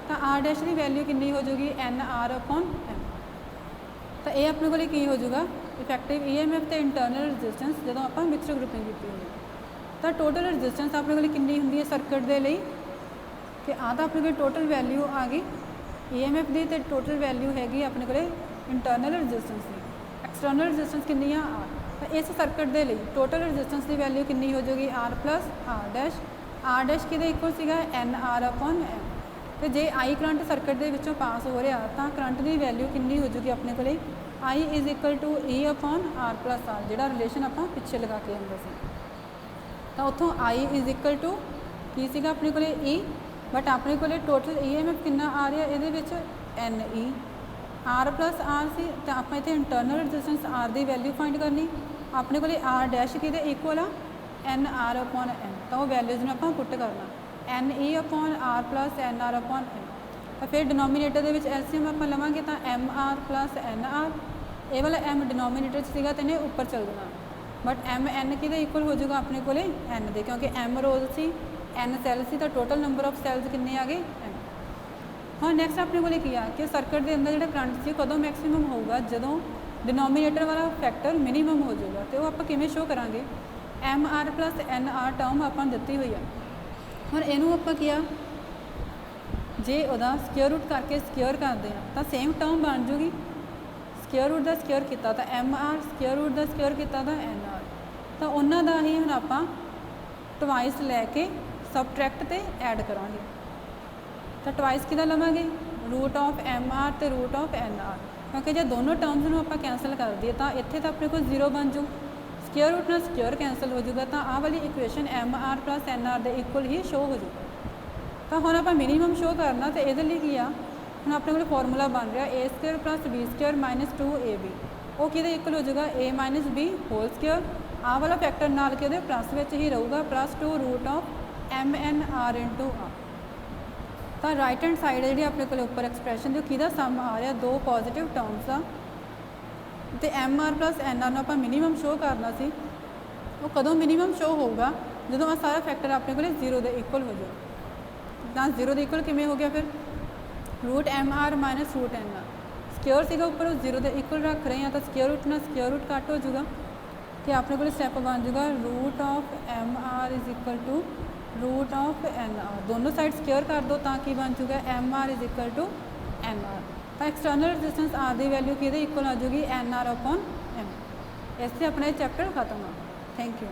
तो R डैश की वैल्यू कितनी हो जाएगी NR अपॉन M। तो ये अपने को की हो जाएगा इफेक्टिव EMF तो इंटरनल रजिस्टेंस जो आप मिक्सड ग्रुपिंग की हुई। तो टोटल रजिस्टेंस अपने को कितनी होंगी सर्किट के लिए कि आ तो अपने को टोटल वैल्यू आ गई EMF की, तो टोटल वैल्यू हैगी अपने को इंटरनल रजिस्टेंस की। एक्सटर्नल रजिस्टेंस कितनी आ R, तो इस सर्किट के लिए टोटल रजिस्टेंस की वैल्यू कितनी हो जाएगी R plus R dash. R dash कि इक्वल सीगा NR अपॉन M। तो जे आई करंट सर्किट के विचों पास हो रहा तो करंट की वैल्यू कितनी हो जूगी अपने को I is equal to E upon R plus R, जिहड़ा रिलेशन आप पिछे लगा के आंदा सी। तो उत्थों आई इज इक्वल टू की सीगा अपने को ई, बट अपने को टोटल ई एम एफ कितना आ रहा ये N E, R plus R सी, तो आप इतने इंटरनल रजिस्टेंस आर की वैल्यू फाइंड करनी। अपने को आर डैश कि इक्वल आ एन आर अपॉन एन, तो वो वैल्यूज़ में आप पुट करना N E upon R plus N R upon N. तो फिर डिनोमीनेटर के एलसीएम आप लवांगे तो M R plus N R, ये वाला एम डिनोमीनेटर सीगा तो इन्हें ऊपर चल जाना, बट एम एन कि इक्वल हो जाएगा अपने को एन दे, क्योंकि M rows C N cell सी, तो टोटल नंबर ऑफ सैल्स कितने आ गए एन। हाँ नैक्सट अपने को किया कि सर्किट के अंदर जो करंट से कदों मैक्सीमम होगा, जो डिनोमीनेटर वाला फैक्टर मिनीमम हो जाएगा। तो वो आप किमें शो करा M R plus N R term अपन दी हुई है। हम इनू आप किया जे वह स्क्वेयर रूट करके स्क्वेयर करते हैं तो सेम टर्म बन जूगी, स्क्वेयर रूट का स्क्वेयर किया तो एम आर, स्क्वेयर रूट का स्क्वेयर किया तो एन आर, तो उन्होंने ही हम आप ट्वाइस लैके सबट्रैक्ट से ऐड करा। तो ट्वाइस कि लवेंगे रूट ऑफ एम आर तो रूट ऑफ एन आर, क्योंकि जो दोनों टर्म्स में आप कैंसल कर दिए तो इतने तो अपने को जीरो बन जू, स्क्वेयर रूट ना स्क्वेयर कैंसल हो जाएगा, तो आह वाली equation M R plus N R के इक्वल ही शो हो जाएगा। तो हम आप मिनीमम शो करना, तो ये लिए की हम अपने को फॉर्मूला बन रहा A square plus B square minus 2ab, वो कि इक्वल हो जाएगा A minus B whole square, आह वाला फैक्टर नाल के प्लस में ही रहूगा plus 2 root of M N R into R. तो राइट हैंड साइड है जी अपने को ऊपर एक्सप्रैशन जो कि सम आ रहा दो पॉजिटिव टर्म्स का, तो M R plus N R आप मिनीमम शो करना सी, वो कदों मिनीमम शो होगा जो सारा फैक्टर अपने को जीरो के इक्वल हो जाए। ना जीरो के इक्वल किमें हो गया फिर root M R minus root N R, square सीगा ऊपर जीरो के इक्वल रख रहे हैं, तो स्क्वेयर रूट ना स्क्वेयर रूट कट हो जाएगा, कि अपने को स्टैप बन जाएगा root of M R is equal to root of N R, दोनों साइड स्क्वेयर कर दो ताकि बन चुका M R is equal to N R. तो एक्सटर्नल रजिस्टेंस आर की वैल्यू कि इक्वल आ जाएगी एन आर अपॉन एम। इससे अपना चैप्टर खत्म हो। Thank you.